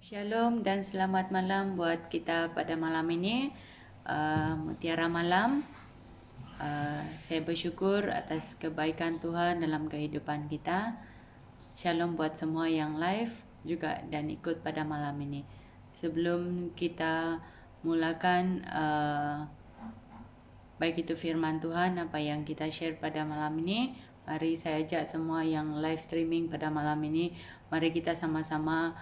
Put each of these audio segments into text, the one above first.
Shalom dan selamat malam buat kita pada malam ini, Mutiara Malam. Saya bersyukur atas kebaikan Tuhan dalam kehidupan kita. Shalom buat semua yang live juga dan ikut pada malam ini. Sebelum kita mulakan baik itu firman Tuhan apa yang kita share pada malam ini, mari saya ajak semua yang live streaming pada malam ini, mari kita sama-sama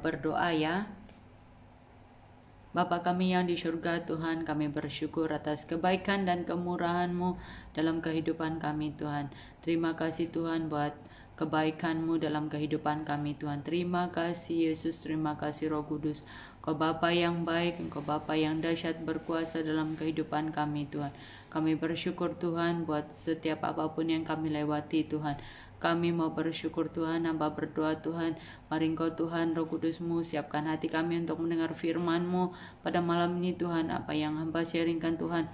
berdoa ya. Bapa kami yang di surga, Tuhan, kami bersyukur atas kebaikan dan kemurahan-Mu dalam kehidupan kami, Tuhan. Terima kasih Tuhan buat kebaikan-Mu dalam kehidupan kami, Tuhan. Terima kasih Yesus, terima kasih Roh Kudus. Engkau Bapa yang baik, Engkau Bapa yang dahsyat berkuasa dalam kehidupan kami, Tuhan. Kami bersyukur Tuhan buat setiap apapun yang kami lewati, Tuhan. Kami mau bersyukur Tuhan, hamba berdoa Tuhan, mari Engkau Tuhan, Roh Kudus-Mu, siapkan hati kami untuk mendengar firman-Mu pada malam ini Tuhan, apa yang hamba sharingkan Tuhan.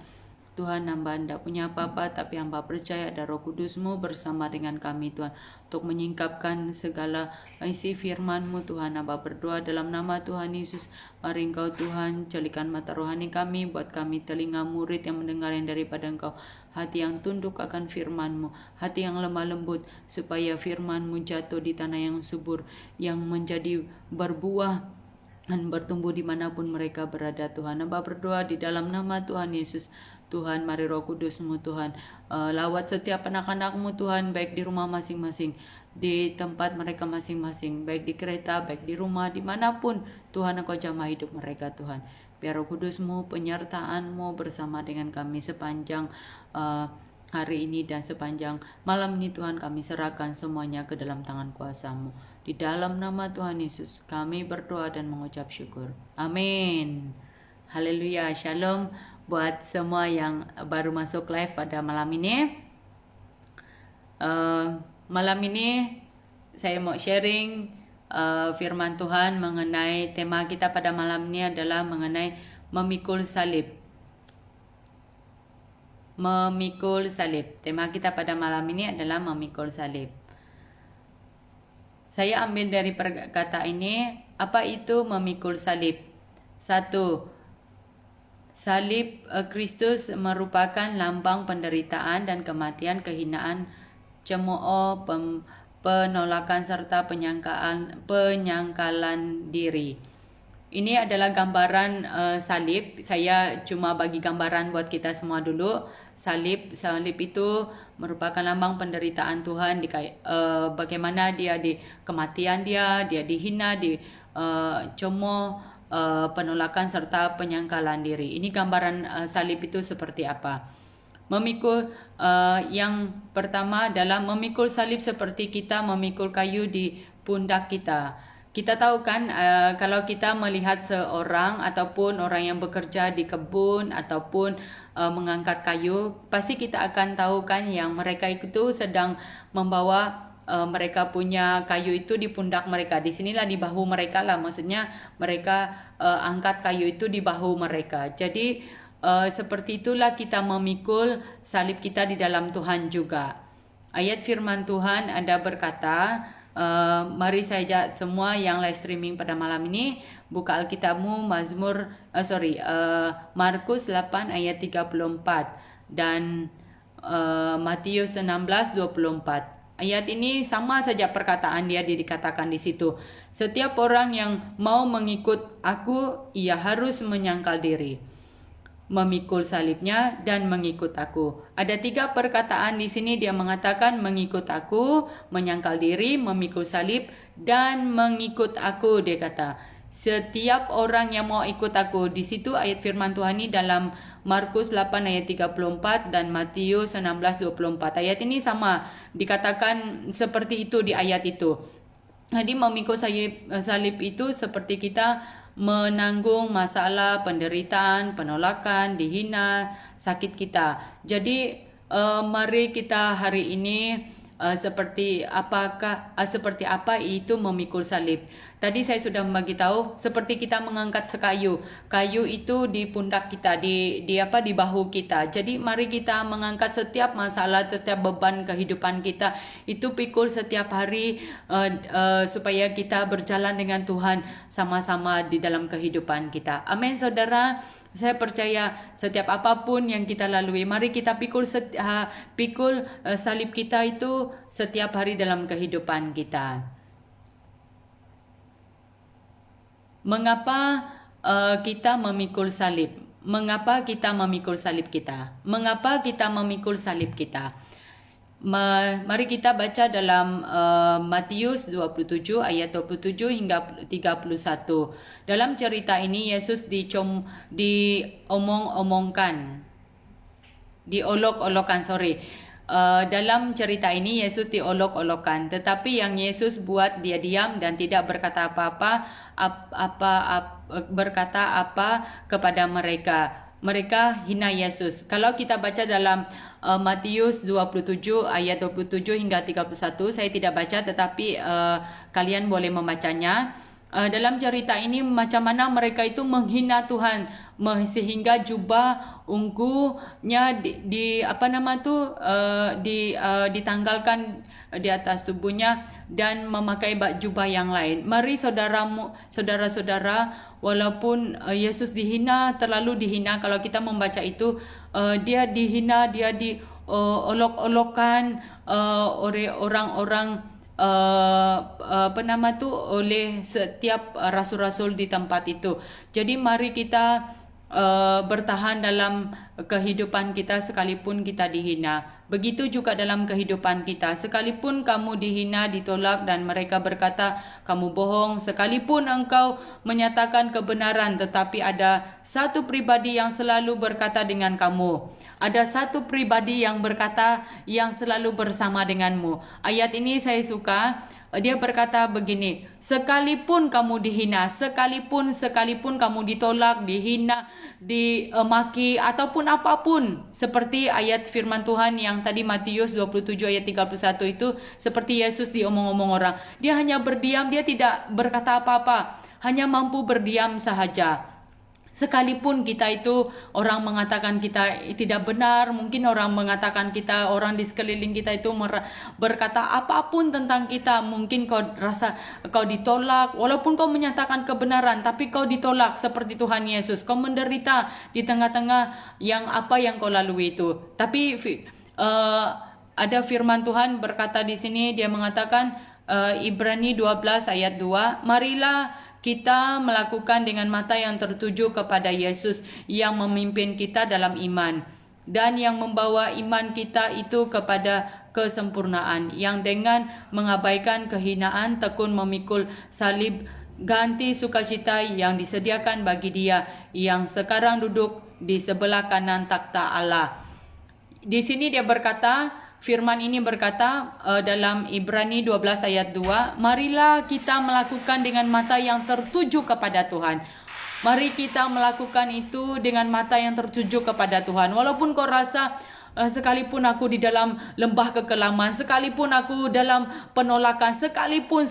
Tuhan, hamba tidak punya apa-apa, tapi hamba percaya ada Roh Kudus-Mu bersama dengan kami Tuhan, untuk menyingkapkan segala isi firman-Mu Tuhan. Hamba berdoa dalam nama Tuhan Yesus, mari Engkau Tuhan, jalikan mata rohani kami, buat kami telinga murid yang mendengar yang daripada Engkau, hati yang tunduk akan firman-Mu, hati yang lemah lembut, supaya firman-Mu jatuh di tanah yang subur, yang menjadi berbuah dan bertumbuh dimanapun mereka berada Tuhan. Hamba berdoa di dalam nama Tuhan Yesus. Tuhan, mari Roh Kudus-Mu Tuhan, lawat setiap anak-anak-Mu Tuhan, baik di rumah masing-masing, di tempat mereka masing-masing, baik di kereta, baik di rumah, dimanapun Tuhan Engkau jamah hidup mereka Tuhan. Biar Roh Kudus-Mu, penyertaan-Mu bersama dengan kami sepanjang hari ini dan sepanjang malam ini Tuhan, kami serahkan semuanya ke dalam tangan kuasa-Mu. Di dalam nama Tuhan Yesus kami berdoa dan mengucap syukur. Amin. Haleluya. Shalom buat semua yang baru masuk live pada malam ini. Malam ini saya mau sharing firman Tuhan mengenai tema kita pada malam ini adalah mengenai memikul salib. Memikul salib. Tema kita pada malam ini adalah memikul salib. Saya ambil dari perkataan ini, apa itu memikul salib? 1. Salib Kristus merupakan lambang penderitaan dan kematian, kehinaan, cemooh, penolakan serta penyangkalan diri. Ini adalah gambaran salib. Saya cuma bagi gambaran buat kita semua dulu. Salib itu merupakan lambang penderitaan Tuhan, bagaimana dia di kematian dia dihina, dicemooh, penolakan serta penyangkalan diri. Ini gambaran salib itu seperti apa. Memikul yang pertama adalah memikul salib seperti kita memikul kayu di pundak kita. Kita tahu kan kalau kita melihat seorang ataupun orang yang bekerja di kebun ataupun mengangkat kayu, pasti kita akan tahu kan yang mereka itu sedang membawa mereka punya kayu itu di pundak mereka. Di sinilah di bahu mereka lah, maksudnya mereka angkat kayu itu di bahu mereka. Jadi seperti itulah kita memikul salib kita di dalam Tuhan juga. Ayat firman Tuhan ada berkata, mari saya ajak semua yang live streaming pada malam ini buka Alkitabmu, Markus 8 ayat 34 dan Matius 16:24. Ayat ini sama saja perkataan dia dikatakan di situ. Setiap orang yang mau mengikut aku, ia harus menyangkal diri, memikul salibnya dan mengikut aku. Ada 3 perkataan di sini dia mengatakan mengikut aku, menyangkal diri, memikul salib dan mengikut aku. Dia kata, setiap orang yang mau ikut aku. Di situ ayat firman Tuhan ini dalam Markus 8 ayat 34 dan Matius 16:24. Ayat ini sama dikatakan seperti itu di ayat itu. Jadi memikul salib itu seperti kita menanggung masalah, penderitaan, penolakan, dihina, sakit kita. Jadi mari kita hari ini seperti apa itu memikul salib. Tadi saya sudah membagi tahu seperti kita mengangkat sekayu. Kayu itu di pundak kita, di bahu kita. Jadi mari kita mengangkat setiap masalah, setiap beban kehidupan kita itu pikul setiap hari supaya kita berjalan dengan Tuhan sama-sama di dalam kehidupan kita. Amin saudara. Saya percaya setiap apapun yang kita lalui, mari kita pikul salib kita itu setiap hari dalam kehidupan kita. Mengapa kita memikul salib? Mengapa kita memikul salib kita? Mengapa kita memikul salib kita? Mari kita baca dalam Matius 27 ayat 27 hingga 31. Dalam cerita ini Yesus diolok-olokkan. Dalam cerita ini Yesus diolok-olokkan, tetapi yang Yesus buat dia diam dan tidak berkata apa kepada mereka. Mereka hina Yesus. Kalau kita baca dalam Matius 27 ayat 27 hingga 31, saya tidak baca tetapi kalian boleh membacanya. Dalam cerita ini macam mana mereka itu menghina Tuhan sehingga jubah ungunya ditanggalkan di atas tubuhnya dan memakai jubah yang lain. Mari saudara-saudara, walaupun Yesus terlalu dihina, kalau kita membaca itu dia dihina, dia diolok-olokkan oleh orang-orang oleh setiap rasul-rasul di tempat itu. Jadi mari kita bertahan dalam kehidupan kita sekalipun kita dihina. Begitu juga dalam kehidupan kita, sekalipun kamu dihina, ditolak dan mereka berkata kamu bohong, sekalipun engkau menyatakan kebenaran, tetapi ada satu pribadi yang selalu berkata dengan kamu. Ada satu pribadi yang berkata yang selalu bersama denganmu. Ayat ini saya suka. Dia berkata begini, sekalipun kamu dihina, sekalipun kamu ditolak, dihina, dimaki ataupun apapun, seperti ayat firman Tuhan yang tadi Matius 27 ayat 31 itu, seperti Yesus diomong-omong orang. Dia hanya berdiam, dia tidak berkata apa-apa, hanya mampu berdiam sahaja. Sekalipun kita itu orang mengatakan kita tidak benar, mungkin orang mengatakan kita, orang di sekeliling kita itu berkata apapun tentang kita, mungkin kau rasa kau ditolak, walaupun kau menyatakan kebenaran, tapi kau ditolak seperti Tuhan Yesus. Kau menderita di tengah-tengah yang kau lalui itu. Tapi ada firman Tuhan berkata di sini, dia mengatakan Ibrani 12 ayat 2, marilah kita melakukan dengan mata yang tertuju kepada Yesus yang memimpin kita dalam iman dan yang membawa iman kita itu kepada kesempurnaan, yang dengan mengabaikan kehinaan tekun memikul salib ganti sukacita yang disediakan bagi Dia yang sekarang duduk di sebelah kanan takhta Allah. Di sini dia berkata, firman ini berkata dalam Ibrani 12 ayat 2, marilah kita melakukan dengan mata yang tertuju kepada Tuhan. Mari kita melakukan itu dengan mata yang tertuju kepada Tuhan. Walaupun kau rasa sekalipun aku di dalam lembah kekelaman, sekalipun aku dalam penolakan, sekalipun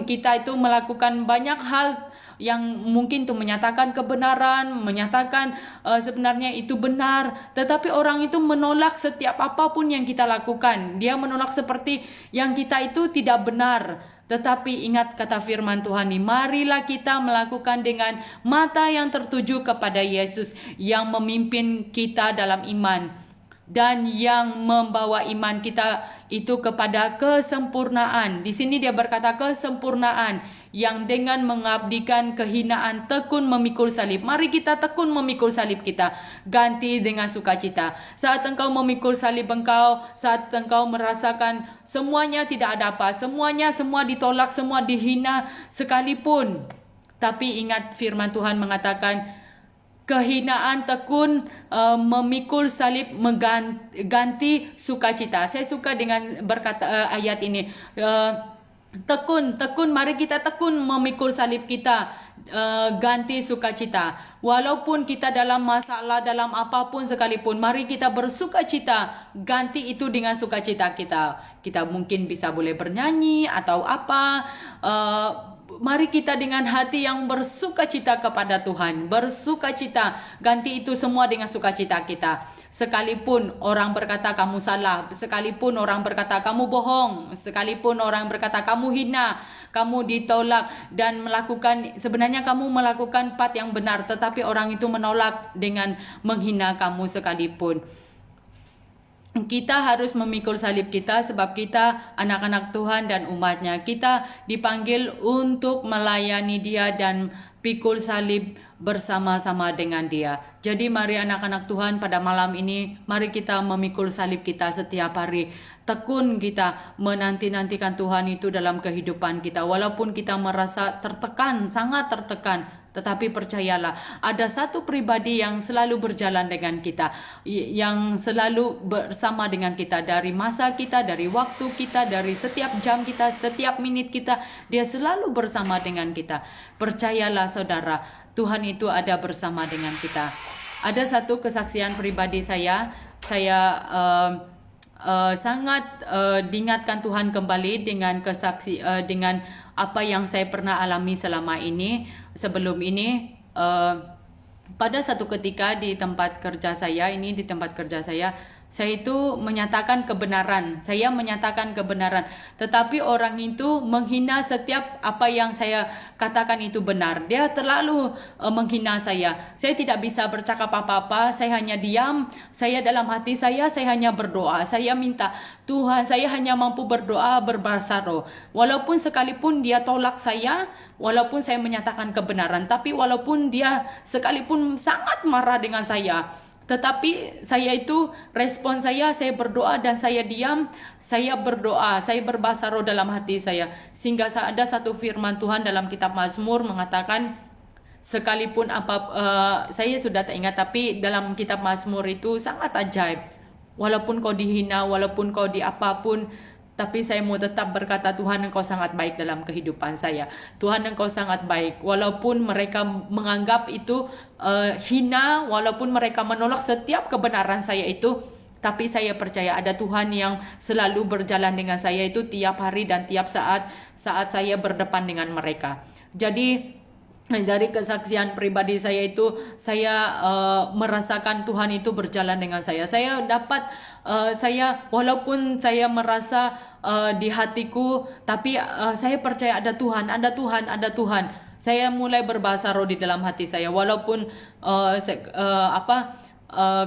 kita itu melakukan banyak hal yang mungkin itu menyatakan kebenaran, menyatakan sebenarnya itu benar, tetapi orang itu menolak setiap apapun yang kita lakukan. Dia menolak seperti yang kita itu tidak benar. Tetapi ingat kata firman Tuhan ini, marilah kita melakukan dengan mata yang tertuju kepada Yesus yang memimpin kita dalam iman dan yang membawa iman kita itu kepada kesempurnaan. Di sini dia berkata kesempurnaan, yang dengan mengabdikan kehinaan tekun memikul salib. Mari kita tekun memikul salib kita, ganti dengan sukacita. Saat engkau memikul salib engkau, saat engkau merasakan semuanya tidak ada apa, semua ditolak, semua dihina sekalipun, tapi ingat firman Tuhan mengatakan kehinaan tekun memikul salib mengganti sukacita. Saya suka dengan berkata ayat ini. Tekun, mari kita tekun memikul salib kita ganti sukacita. Walaupun kita dalam masalah, dalam apapun sekalipun, mari kita bersukacita, ganti itu dengan sukacita kita. Kita mungkin bisa boleh bernyanyi atau apa. Mari kita dengan hati yang bersukacita kepada Tuhan, bersukacita, ganti itu semua dengan sukacita kita. Sekalipun orang berkata kamu salah, sekalipun orang berkata kamu bohong, sekalipun orang berkata kamu hina, kamu ditolak dan sebenarnya kamu melakukan part yang benar, tetapi orang itu menolak dengan menghina kamu sekalipun. Kita harus memikul salib kita sebab kita anak-anak Tuhan dan umatnya. Kita dipanggil untuk melayani Dia dan pikul salib bersama-sama dengan Dia. Jadi mari anak-anak Tuhan pada malam ini, mari kita memikul salib kita setiap hari. Tekun kita menanti-nantikan Tuhan itu dalam kehidupan kita. Walaupun kita merasa tertekan, sangat tertekan, tetapi percayalah, ada satu pribadi yang selalu berjalan dengan kita, yang selalu bersama dengan kita dari masa kita, dari waktu kita, dari setiap jam kita, setiap menit kita. Dia selalu bersama dengan kita. Percayalah saudara, Tuhan itu ada bersama dengan kita. Ada satu kesaksian pribadi saya sangat diingatkan Tuhan kembali dengan dengan apa yang saya pernah alami selama ini. Sebelum ini, pada satu ketika di tempat kerja saya, saya itu menyatakan kebenaran. Saya menyatakan kebenaran. Tetapi orang itu menghina setiap apa yang saya katakan itu benar. Dia terlalu menghina saya. Saya tidak bisa bercakap apa-apa. Saya hanya diam. Saya dalam hati saya hanya berdoa. Saya minta, Tuhan, saya hanya mampu berdoa berbahasa roh. Walaupun sekalipun dia tolak saya, walaupun saya menyatakan kebenaran, tapi walaupun dia sekalipun sangat marah dengan saya, tetapi saya itu, respon saya berdoa dan saya diam, saya berdoa, saya berbahasa roh dalam hati saya. Sehingga ada satu firman Tuhan dalam kitab Mazmur mengatakan, sekalipun saya sudah tak ingat, tapi dalam kitab Mazmur itu sangat ajaib. Walaupun kau dihina, walaupun kau di apapun, tapi saya mau tetap berkata, Tuhan, Engkau sangat baik dalam kehidupan saya. Tuhan, Engkau sangat baik. Walaupun mereka menganggap itu hina, walaupun mereka menolak setiap kebenaran saya itu, tapi saya percaya ada Tuhan yang selalu berjalan dengan saya itu tiap hari dan tiap saat saya berdepan dengan mereka. Jadi dari kesaksian pribadi saya itu, saya merasakan Tuhan itu berjalan dengan saya. Saya dapat, walaupun saya merasa di hatiku, tapi saya percaya ada Tuhan, ada Tuhan, ada Tuhan. Saya mulai berbahasa roh di dalam hati saya. Walaupun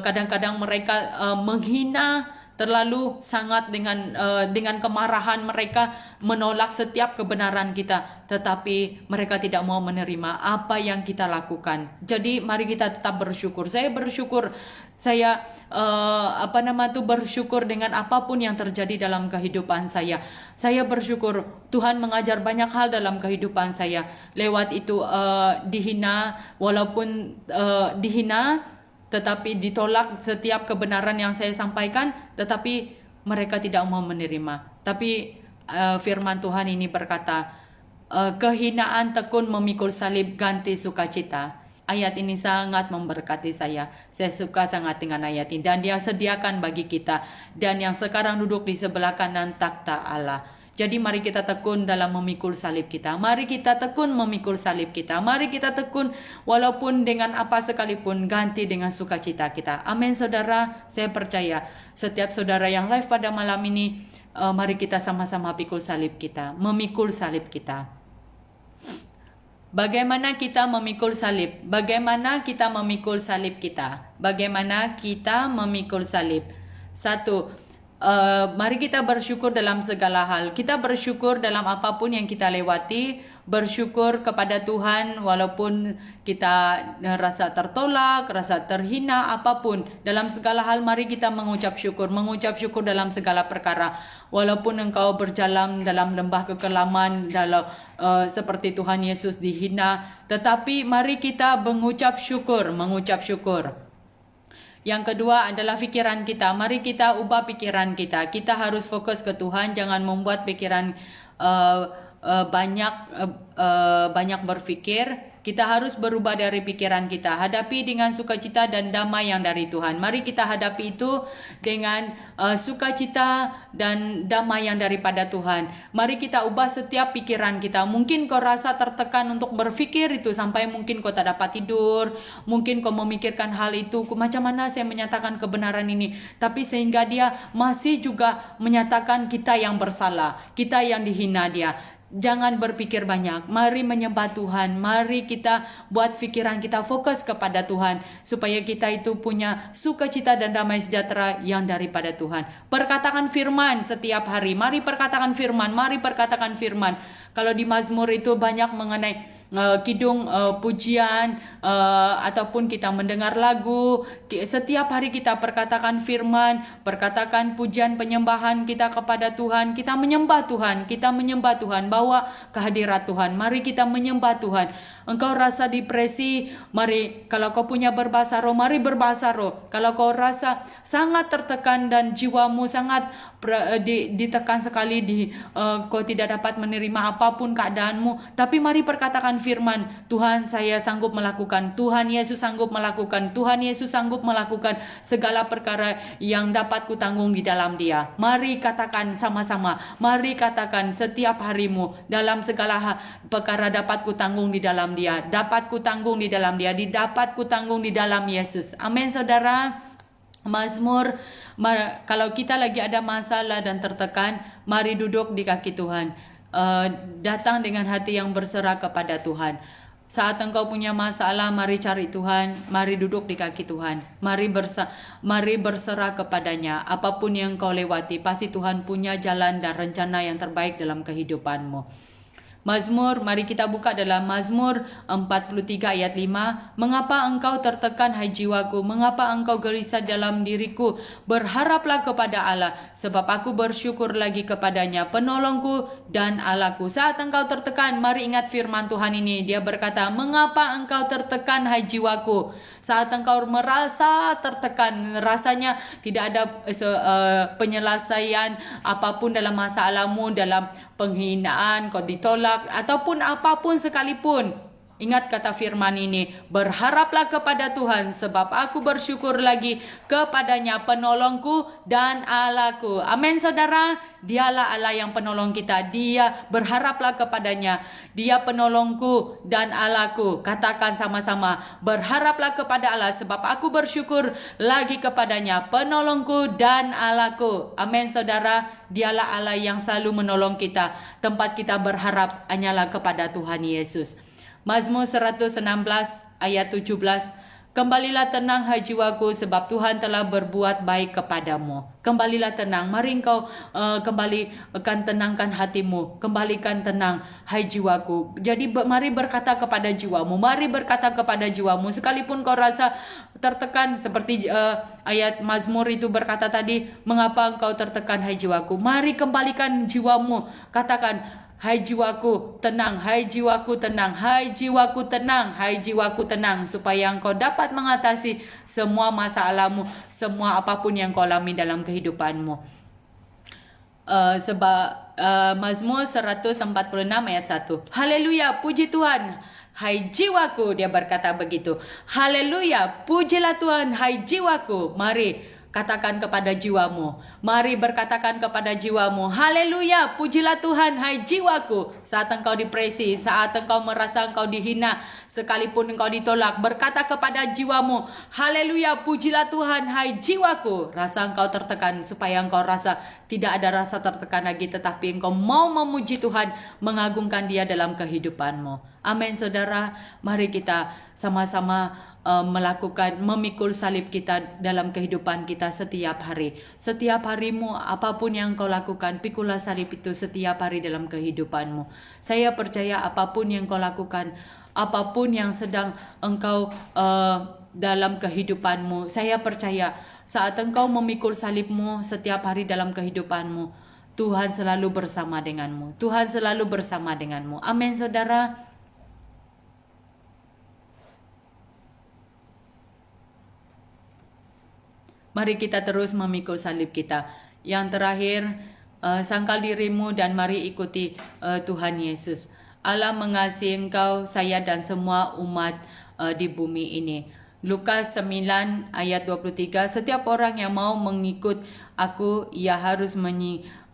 kadang-kadang mereka menghina terlalu sangat dengan kemarahan mereka, menolak setiap kebenaran kita, tetapi mereka tidak mau menerima apa yang kita lakukan. Jadi mari kita tetap bersyukur. Saya bersyukur, saya bersyukur dengan apapun yang terjadi dalam kehidupan saya. Saya bersyukur Tuhan mengajar banyak hal dalam kehidupan saya. Lewat itu dihina, walaupun dihina, tetapi ditolak setiap kebenaran yang saya sampaikan, tetapi mereka tidak mau menerima. Tapi firman Tuhan ini berkata, kehinaan tekun memikul salib ganti sukacita. Ayat ini sangat memberkati saya. Saya suka sangat dengan ayat ini. Dan Dia sediakan bagi kita. Dan yang sekarang duduk di sebelah kanan takhta Allah. Jadi mari kita tekun dalam memikul salib kita. Mari kita tekun memikul salib kita. Mari kita tekun walaupun dengan apa sekalipun, ganti dengan sukacita kita. Amin saudara, saya percaya setiap saudara yang live pada malam ini, mari kita sama-sama pikul salib kita, memikul salib kita. Bagaimana kita memikul salib? Bagaimana kita memikul salib kita? Bagaimana kita memikul salib? 1. Mari kita bersyukur dalam segala hal. Kita bersyukur dalam apapun yang kita lewati. Bersyukur kepada Tuhan walaupun kita rasa tertolak, rasa terhina, apapun. Dalam segala hal mari kita mengucap syukur. Mengucap syukur dalam segala perkara. Walaupun engkau berjalan dalam lembah kekelaman, seperti Tuhan Yesus dihina, tetapi mari kita mengucap syukur. Mengucap syukur. Yang kedua adalah pikiran kita. Mari kita ubah pikiran kita. Kita harus fokus ke Tuhan. Jangan membuat pikiran banyak berpikir. Kita harus berubah dari pikiran kita. Hadapi dengan sukacita dan damai yang dari Tuhan. Mari kita hadapi itu dengan sukacita dan damai yang daripada Tuhan. Mari kita ubah setiap pikiran kita. Mungkin kau rasa tertekan untuk berpikir itu sampai mungkin kau tak dapat tidur. Mungkin kau memikirkan hal itu. Macam mana saya menyatakan kebenaran ini? Tapi sehingga dia masih juga menyatakan kita yang bersalah. Kita yang dihina dia. Jangan berpikir banyak. Mari menyembah Tuhan. Mari kita buat pikiran kita fokus kepada Tuhan. Supaya kita itu punya sukacita dan damai sejahtera yang daripada Tuhan. Perkatakan firman setiap hari. Mari perkatakan firman. Mari perkatakan firman. Kalau di Mazmur itu banyak mengenai kidung pujian ataupun kita mendengar lagu. Setiap hari kita perkatakan firman, perkatakan pujian penyembahan kita kepada Tuhan. Kita menyembah Tuhan, kita menyembah Tuhan, bawa kehadirat Tuhan. Mari kita menyembah Tuhan. Engkau rasa depresi, mari. Kalau kau punya berbahasa roh, mari berbahasa roh. Kalau kau rasa sangat tertekan dan jiwamu sangat ditekan sekali, kau tidak dapat menerima apapun keadaanmu, tapi mari perkatakan firman. Tuhan, saya sanggup melakukan. Tuhan Yesus sanggup melakukan. Tuhan Yesus sanggup melakukan segala perkara yang dapat kutanggung di dalam Dia. Mari katakan sama-sama. Mari katakan setiap harimu dalam segala perkara dapat kutanggung di dalam Dia. Dapat kutanggung di dalam Dia. Dapat kutanggung di dalam Yesus. Amin, saudara. Mazmur, kalau kita lagi ada masalah dan tertekan, mari duduk di kaki Tuhan. Datang dengan hati yang berserah kepada Tuhan. Saat engkau punya masalah, mari cari Tuhan, mari duduk di kaki Tuhan, mari berserah kepadanya. Apapun yang kau lewati, pasti Tuhan punya jalan dan rencana yang terbaik dalam kehidupanmu. Mazmur, mari kita buka dalam Mazmur 43 ayat 5. Mengapa engkau tertekan, hai jiwaku? Mengapa engkau gelisah dalam diriku? Berharaplah kepada Allah, sebab aku bersyukur lagi kepadanya, penolongku dan Allahku. Saat engkau tertekan, mari ingat firman Tuhan ini. Dia berkata, mengapa engkau tertekan, hai jiwaku? Saat engkau merasa tertekan, rasanya tidak ada penyelesaian apapun dalam masalahmu, dalam penghinaan, kau ditolak, ataupun apapun sekalipun. Ingat kata firman ini, berharaplah kepada Tuhan, sebab aku bersyukur lagi kepadanya, penolongku dan Allahku. Amin, saudara. Dialah Allah yang penolong kita. Dia, berharaplah kepadanya. Dia penolongku dan Allahku. Katakan sama-sama, berharaplah kepada Allah, sebab aku bersyukur lagi kepadanya, penolongku dan Allahku. Amin, saudara. Dialah Allah yang selalu menolong kita. Tempat kita berharap hanyalah kepada Tuhan Yesus. Mazmur 116 ayat 17. Kembalilah tenang, hai jiwaku, sebab Tuhan telah berbuat baik kepadamu. Kembalilah tenang. Mari engkau kembalikan tenangkan hatimu. Kembalikan tenang, hai jiwaku. Jadi mari berkata kepada jiwamu. Mari berkata kepada jiwamu. Sekalipun kau rasa tertekan, seperti ayat Mazmur itu berkata tadi, mengapa engkau tertekan, hai jiwaku? Mari kembalikan jiwamu. Katakan, hai jiwaku tenang, hai jiwaku tenang, hai jiwaku tenang, hai jiwaku tenang, supaya engkau dapat mengatasi semua masalahmu, semua apapun yang kau alami dalam kehidupanmu. Mazmur 146 ayat 1. Haleluya, puji Tuhan, hai jiwaku. Dia berkata begitu. Haleluya, pujilah Tuhan, hai jiwaku. Mari katakan kepada jiwamu. Mari berkatakan kepada jiwamu. Haleluya, pujilah Tuhan, hai jiwaku. Saat engkau depresi, saat engkau merasa engkau dihina, sekalipun engkau ditolak, berkata kepada jiwamu, haleluya, pujilah Tuhan, hai jiwaku. Rasa engkau tertekan, supaya engkau rasa tidak ada rasa tertekan lagi, tetapi engkau mau memuji Tuhan, mengagungkan Dia dalam kehidupanmu. Amin, saudara. Mari kita sama-sama memikul salib kita dalam kehidupan kita setiap hari. Setiap harimu, apapun yang kau lakukan, pikulah salib itu setiap hari dalam kehidupanmu. Saya percaya apapun yang kau lakukan, apapun yang sedang engkau dalam kehidupanmu, saya percaya saat engkau memikul salibmu setiap hari dalam kehidupanmu, Tuhan selalu bersama denganmu. Tuhan selalu bersama denganmu. Amin, saudara. Mari kita terus memikul salib kita. Yang terakhir, sangkal dirimu dan mari ikuti Tuhan Yesus. Allah mengasihi engkau, saya dan semua umat di bumi ini. Lukas 9 ayat 23, setiap orang yang mau mengikut aku, ia harus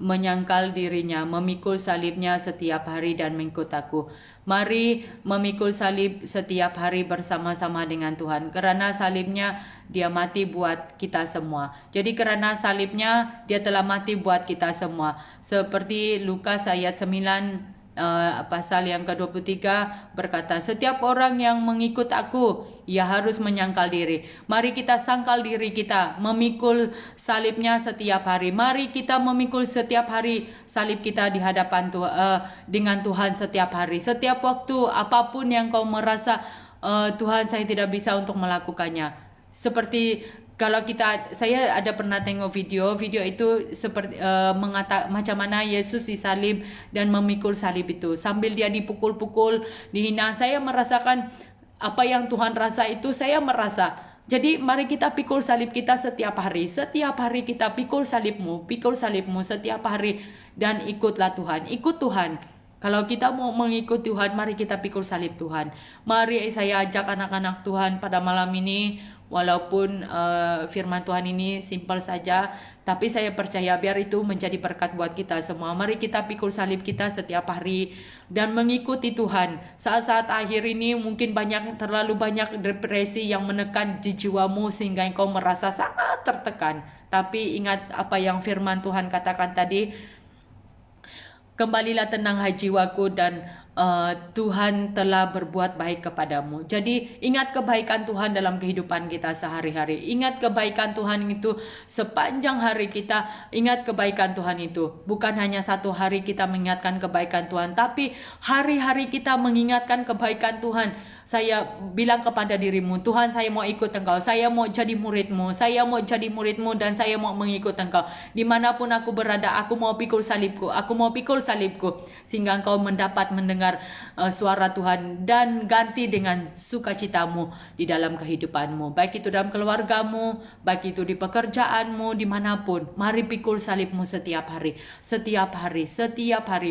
menyangkal dirinya, memikul salibnya setiap hari dan mengikut aku. Mari memikul salib setiap hari bersama-sama dengan Tuhan. Kerana salibnya dia mati buat kita semua. Jadi kerana salibnya dia telah mati buat kita semua. Seperti Lukas ayat 9 pasal yang ke-23 berkata, setiap orang yang mengikut aku, ia harus menyangkal diri. Mari kita sangkal diri kita, memikul salibnya setiap hari. Mari kita memikul setiap hari salib kita di hadapan dengan Tuhan setiap hari. Setiap waktu, apapun yang kau merasa Tuhan, saya tidak bisa untuk melakukannya. Seperti kalau saya ada pernah tengok video itu seperti macam mana Yesus disalib dan memikul salib itu sambil dia dipukul-pukul, dihina. Saya merasakan apa yang Tuhan rasa itu, saya merasa. Jadi mari kita pikul salib kita setiap hari. Setiap hari kita pikul salibmu setiap hari dan ikutlah Tuhan. Ikut Tuhan. Kalau kita mau mengikut Tuhan, mari kita pikul salib Tuhan. Mari saya ajak anak-anak Tuhan pada malam ini. Walaupun firman Tuhan ini simpel saja, tapi saya percaya biar itu menjadi berkat buat kita semua. Mari kita pikul salib kita setiap hari dan mengikuti Tuhan. Saat-saat akhir ini mungkin terlalu banyak depresi yang menekan di jiwamu sehingga engkau merasa sangat tertekan. Tapi ingat apa yang firman Tuhan katakan tadi, kembalilah tenang hai jiwaku dan Tuhan telah berbuat baik kepadamu. Jadi ingat kebaikan Tuhan dalam kehidupan kita sehari-hari. Ingat kebaikan Tuhan itu sepanjang hari kita. Ingat kebaikan Tuhan itu. Bukan hanya satu hari kita mengingatkan kebaikan Tuhan, tapi hari-hari kita mengingatkan kebaikan Tuhan. Saya bilang kepada dirimu, Tuhan, saya mau ikut engkau, saya mau jadi muridmu, dan saya mau mengikut engkau. Dimanapun aku berada, aku mau pikul salibku, sehingga engkau mendapat mendengar suara Tuhan dan ganti dengan sukacitamu di dalam kehidupanmu. Baik itu dalam keluargamu, baik itu di pekerjaanmu, dimanapun. Mari pikul salibmu setiap hari.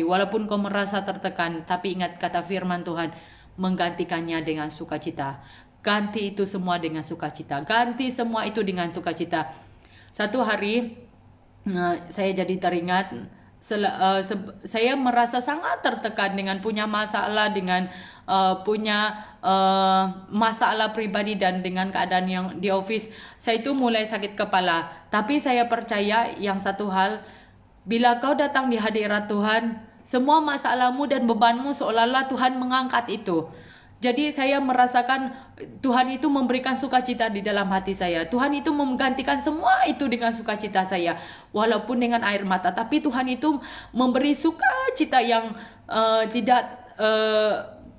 Walaupun kau merasa tertekan, tapi ingat kata firman Tuhan, menggantikannya dengan sukacita. Ganti itu semua dengan sukacita. Ganti semua itu dengan sukacita. Satu hari saya jadi teringat, saya merasa sangat tertekan dengan punya masalah, dengan punya masalah pribadi dan dengan keadaan yang di office. Saya itu mulai sakit kepala. Tapi saya percaya yang satu hal, bila kau datang di hadirat Tuhan, semua masalahmu dan bebanmu seolah-olah Tuhan mengangkat itu. Jadi saya merasakan Tuhan itu memberikan sukacita di dalam hati saya. Tuhan itu menggantikan semua itu dengan sukacita saya. Walaupun dengan air mata. Tapi Tuhan itu memberi sukacita yang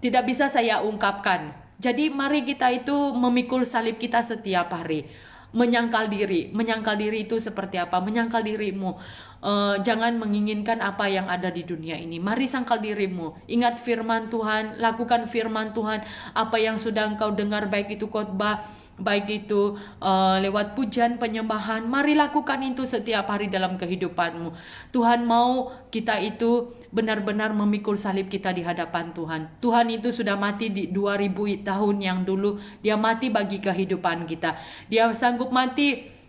tidak bisa saya ungkapkan. Jadi mari kita itu memikul salib kita setiap hari. Menyangkal diri itu seperti apa? Menyangkal dirimu. Jangan menginginkan apa yang ada di dunia ini. Mari sangkal dirimu. Ingat firman Tuhan, lakukan firman Tuhan. Apa yang sudah engkau dengar, baik itu khotbah, baik itu lewat pujian penyembahan, mari lakukan itu setiap hari dalam kehidupanmu. Tuhan mau kita itu benar-benar memikul salib kita di hadapan Tuhan. Tuhan itu sudah mati di 2000 tahun yang dulu. Dia mati bagi kehidupan kita. Dia sanggup mati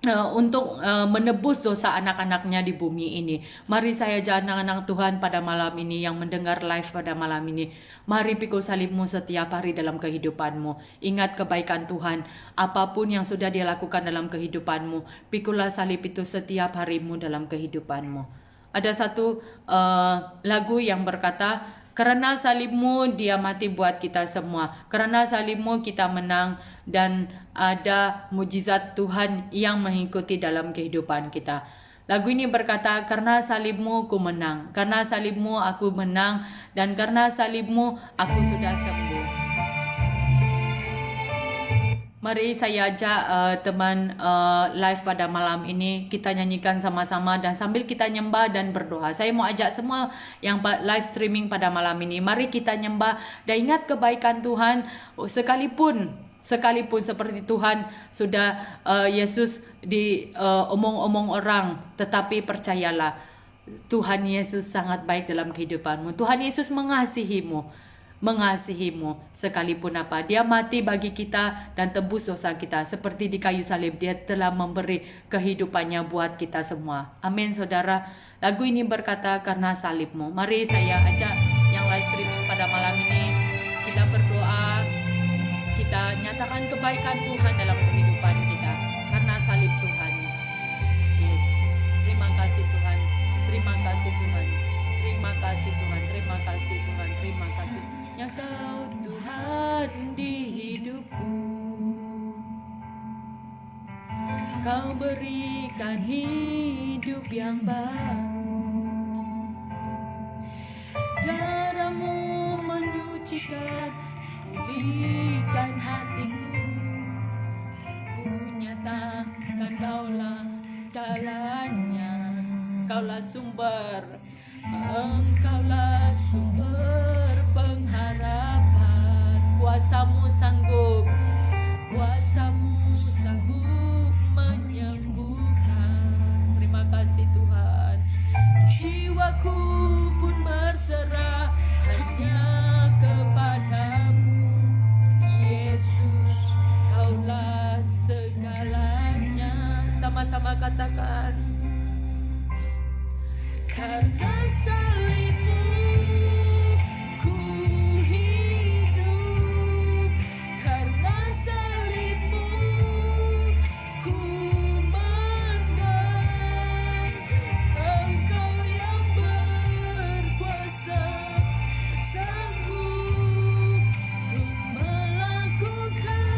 untuk menebus dosa anak-anaknya di bumi ini. Mari saya anak-anak Tuhan pada malam ini yang mendengar live pada malam ini, mari pikul salibmu setiap hari dalam kehidupanmu. Ingat kebaikan Tuhan, apapun yang sudah dia lakukan dalam kehidupanmu, pikullah salib itu setiap harimu dalam kehidupanmu. Ada satu lagu yang berkata, karena salibmu dia mati buat kita semua. Karena salibmu kita menang dan ada mujizat Tuhan yang mengikuti dalam kehidupan kita. Lagu ini berkata, karena salibmu ku menang. Karena salibmu aku menang. Dan karena salibmu aku sudah sembuh. Mari saya ajak teman live pada malam ini, kita nyanyikan sama-sama dan sambil kita nyembah dan berdoa. Saya mau ajak semua yang live streaming pada malam ini, mari kita nyembah dan ingat kebaikan Tuhan. Sekalipun seperti Tuhan sudah Yesus omong-omong orang, tetapi percayalah, Tuhan Yesus sangat baik dalam kehidupanmu. Tuhan Yesus mengasihimu. Sekalipun apa, dia mati bagi kita dan tebus dosa kita. Seperti di kayu salib, dia telah memberi kehidupannya buat kita semua. Amin saudara. Lagu ini berkata karena salibmu. Mari saya ajak yang live streaming pada malam ini, kita berdoa, kita nyatakan kebaikan Tuhan dalam kehidupan kita karena salib Tuhan. Yes. Terima kasih Tuhan. Terima kasih Tuhan. Terima kasih Tuhan. Terima kasih Tuhan. Terima kasih. Ya Kau Tuhan di hidupku. Kau berikan hidup yang baru. Darah-Mu menyucikan, pulihkan hatiku. Ku nyatakan Kaulah segalanya. Kaulah sumber, Engkaulah sumber pengharapan. Kuasa-Mu sanggup, Kuasa-Mu sanggup menyembuhkan. Terima kasih Tuhan. Jiwaku pun berserah hanya kepadamu. Yesus, Kaulah segalanya. Sama-sama katakan. Karena salib-Mu ku hidup, karena salib-Mu ku menang. Engkau yang berkuasa, sanggup untuk melakukan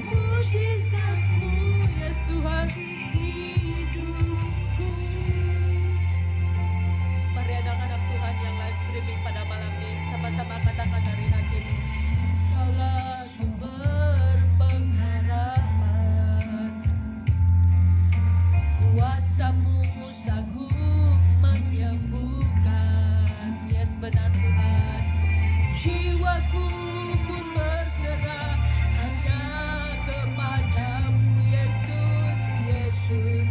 mujizat-Mu, ya Tuhan, hidupku. Mari anak-anak Tuhan yang live streaming pada malam ini, sama-sama katakan dari hatimu. Kaulah sumber pengharapan. Kuasa-Mu sanggup menyembuhkan. Yes, benar Tuhan. Jiwaku pun berserah hanya kepadamu. Yesus, Yesus,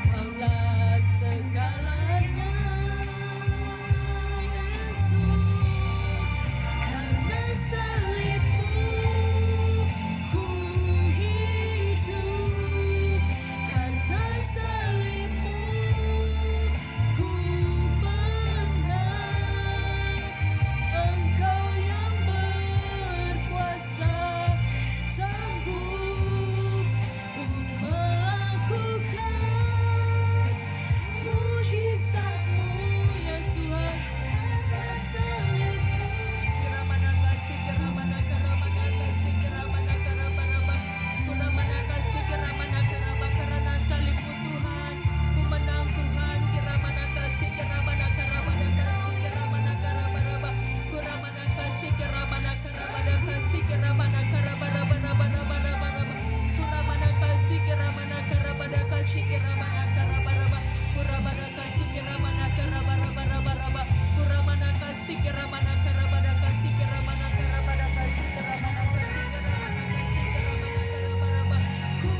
Kaulah segalanya. Karena salib-Mu ku hidup, karena salib-Mu ku menang. Engkau yang berkuasa, sanggup untuk melakukan mujizat-Mu, ya Tuhan. Salib-Mu, Kiramana kasih, Kiramana karamana kasih, Kiramana karabaraba, Kuramana kasih, Kiramana karaba, karena salib-Mu Tuhan, ku menang Tuhan. Kiramana kasih, Kiramana karabada kasih, Kiramana karabaraba, Kuramana kasih, Kiramana karabada kasih, Kiramana karabarabarabarabarabaraba, Kuramana kasih, Kiramana karabada kasih, Kiramana karabaraba, Kuramana kasih, Kiramana karabarabarabaraba, Kuramana kasih, Kiramana karabada kasih, Kiramana karabada kasih, Kiramana kasih, Kiramana kasih, Kiramana karabaraba. Ku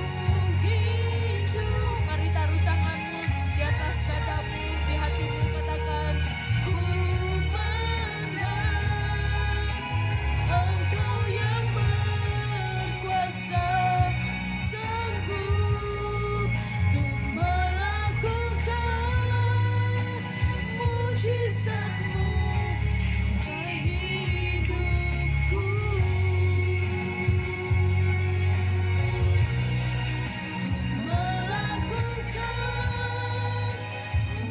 hidup. Mari taruh tanganmu di atas dadamu, di hatimu, katakan ku menang. Engkau yang berkuasa, sanggup untuk melakukan mujizat-Mu dalam hidupku. Melakukan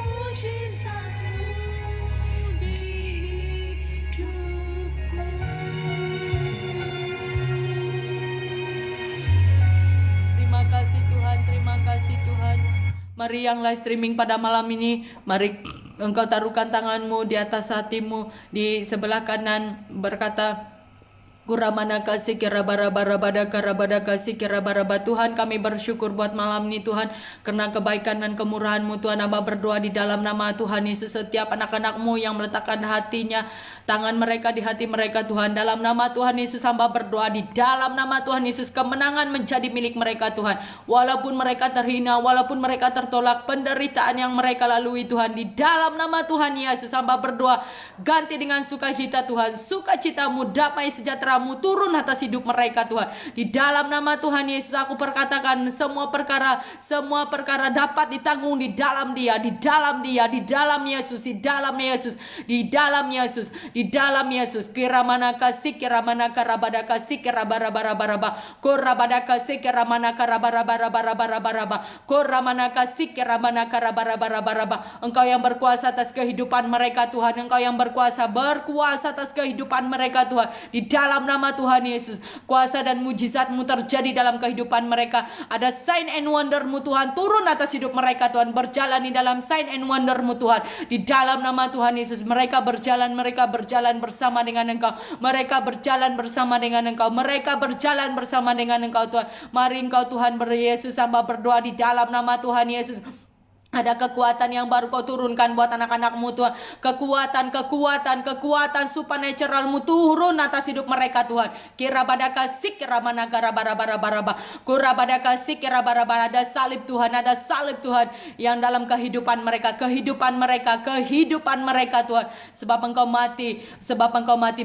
mujizat-Mu di hidupku. Terima kasih Tuhan, terima kasih Tuhan. Mari yang live streaming pada malam ini, mari engkau taruhkan tanganmu di atas hatimu, di sebelah kanan berkata, Kuramana kasih kira-bara-bara-bada kasih kira-bara-bara. Tuhan, kami bersyukur buat malam ini Tuhan, karena kebaikan dan kemurahan-Mu Tuhan. Hamba berdoa di dalam nama Tuhan Yesus, setiap anak-anak-Mu yang meletakkan hatinya, tangan mereka di hati mereka Tuhan, dalam nama Tuhan Yesus hamba berdoa di dalam nama Tuhan Yesus, kemenangan menjadi milik mereka Tuhan. Walaupun mereka terhina, walaupun mereka tertolak, penderitaan yang mereka lalui Tuhan, di dalam nama Tuhan Yesus hamba berdoa, ganti dengan sukacita Tuhan. Sukacitamu, damai sejahtera-Mu turun atas hidup mereka Tuhan. Di dalam nama Tuhan Yesus aku perkatakan semua perkara dapat ditanggung di dalam Dia, di dalam Dia, di dalam Yesus, di dalam Yesus, di dalam Yesus, di dalam Yesus. Kiramana kasih kiramana karabada kasih kirabara-bara-bara-bara korabada kasih kiramana karabara-bara-bara-bara-bara koramana kasih kiramana karabara-bara-bara. Engkau yang berkuasa atas kehidupan mereka Tuhan, Engkau yang berkuasa atas kehidupan mereka Tuhan. Di dalam nama Tuhan Yesus, kuasa dan mujizat-Mu terjadi dalam kehidupan mereka. Ada sign and wonder-Mu Tuhan, turun atas hidup mereka Tuhan. Berjalan di dalam sign and wonder-Mu Tuhan. Di dalam nama Tuhan Yesus, mereka berjalan bersama dengan Engkau. Mereka berjalan bersama dengan Engkau. Mereka berjalan bersama dengan Engkau Tuhan. Mari Engkau Tuhan Yesus, hamba berdoa di dalam nama Tuhan Yesus. Ada kekuatan yang baru Kau turunkan buat anak-anak-Mu Tuhan. Kekuatan supernatural-Mu turun atas hidup mereka Tuhan. Kirabada kasih kiramana karabara-bara-bara-bara. Kurabada kasih kirabara-bara. Ada salib Tuhan, ada salib Tuhan yang dalam kehidupan mereka Tuhan. Sebab Engkau mati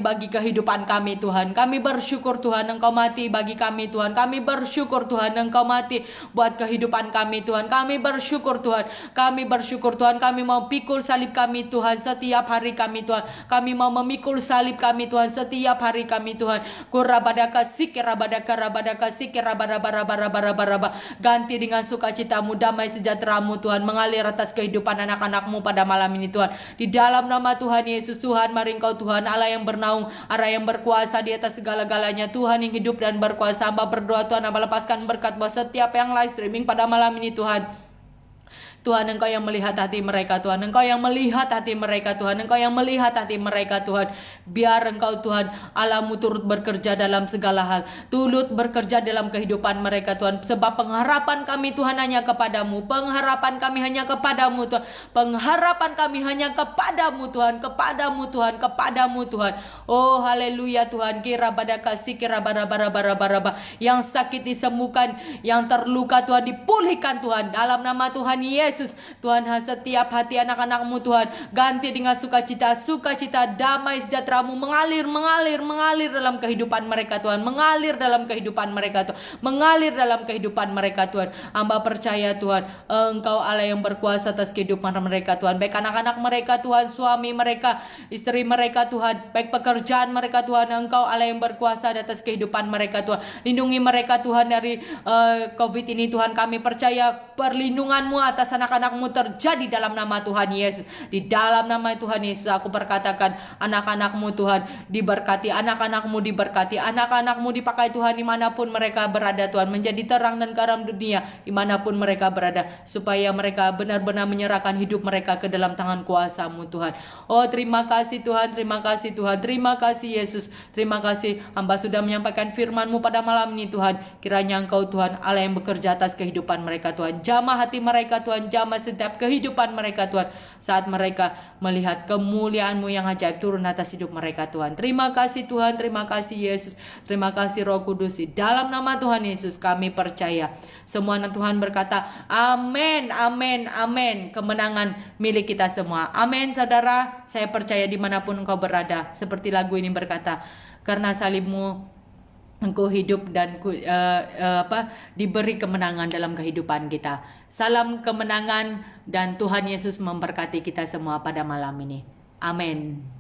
bagi kehidupan kami Tuhan. Kami bersyukur Tuhan Engkau mati bagi kami Tuhan. Kami bersyukur Tuhan Engkau mati buat kehidupan kami Tuhan. Kami bersyukur Tuhan. Kami bersyukur Tuhan, kami mau pikul salib kami Tuhan setiap hari kami Tuhan. Kami mau memikul salib kami Tuhan setiap hari kami Tuhan. Kurabadaka sikirabadaka rabadaka sikirabarabarabarabaraba. Ganti dengan sukacita-Mu, damai sejahtera-Mu Tuhan mengalir atas kehidupan anak-anak-Mu pada malam ini Tuhan. Di dalam nama Tuhan Yesus Tuhan, mari Engkau Tuhan Allah yang bernaung, Allah yang berkuasa di atas segala-galanya, Tuhan yang hidup dan berkuasa. Hamba berdoa Tuhan, hamba lepaskan berkat buat setiap yang live streaming pada malam ini Tuhan. Tuhan, Engkau yang melihat hati mereka Tuhan. Engkau yang melihat hati mereka Tuhan. Engkau yang melihat hati mereka Tuhan. Biar Engkau Tuhan Allah-Mu turut bekerja dalam segala hal. Turut bekerja dalam kehidupan mereka Tuhan. Sebab pengharapan kami Tuhan hanya kepadamu. Pengharapan kami hanya kepadamu Tuhan. Pengharapan kami hanya kepadamu Tuhan. Kepadamu Tuhan. Kepadamu Tuhan. Oh haleluya Tuhan. Kira pada kasih kira bara-bara-bara-bara. Yang sakit disembuhkan. Yang terluka Tuhan dipulihkan Tuhan. Dalam nama Tuhan Yesus. Tuhan, setiap hati anak-anak-Mu Tuhan ganti dengan sukacita, damai sejahtera-Mu mengalir dalam kehidupan mereka Tuhan, mengalir dalam kehidupan mereka Tuhan. Hamba percaya Tuhan, Engkau Allah yang berkuasa atas kehidupan mereka Tuhan, baik anak-anak mereka Tuhan, suami mereka, istri mereka Tuhan, baik pekerjaan mereka Tuhan. Engkau Allah yang berkuasa atas kehidupan mereka Tuhan. Lindungi mereka Tuhan dari COVID ini Tuhan. Kami percaya perlindungan-Mu atas anak-anak-Mu terjadi dalam nama Tuhan Yesus. Di dalam nama Tuhan Yesus aku perkatakan, anak-anak-Mu Tuhan diberkati, anak-anak-Mu diberkati, anak-anak-Mu dipakai Tuhan dimanapun mereka berada Tuhan, menjadi terang dan garam dunia dimanapun mereka berada, supaya mereka benar-benar menyerahkan hidup mereka ke dalam tangan kuasa-Mu Tuhan. Oh terima kasih Tuhan, terima kasih Tuhan, terima kasih Yesus, terima kasih hamba sudah menyampaikan firman-Mu pada malam ini Tuhan. Kiranya Engkau Tuhan Allah yang bekerja atas kehidupan mereka Tuhan, jamah hati mereka Tuhan, jamah setiap kehidupan mereka Tuhan, saat mereka melihat kemuliaan-Mu yang ajaib turun atas hidup mereka Tuhan. Terima kasih Tuhan, terima kasih Yesus, terima kasih Roh Kudus. Di dalam nama Tuhan Yesus kami percaya. Semua anak Tuhan berkata amin, amin, amin. Kemenangan milik kita semua. Amin saudara. Saya percaya dimanapun engkau berada, seperti lagu ini berkata, karena salib-Mu Engkau hidup dan diberi kemenangan dalam kehidupan kita. Salam kemenangan dan Tuhan Yesus memberkati kita semua pada malam ini. Amin.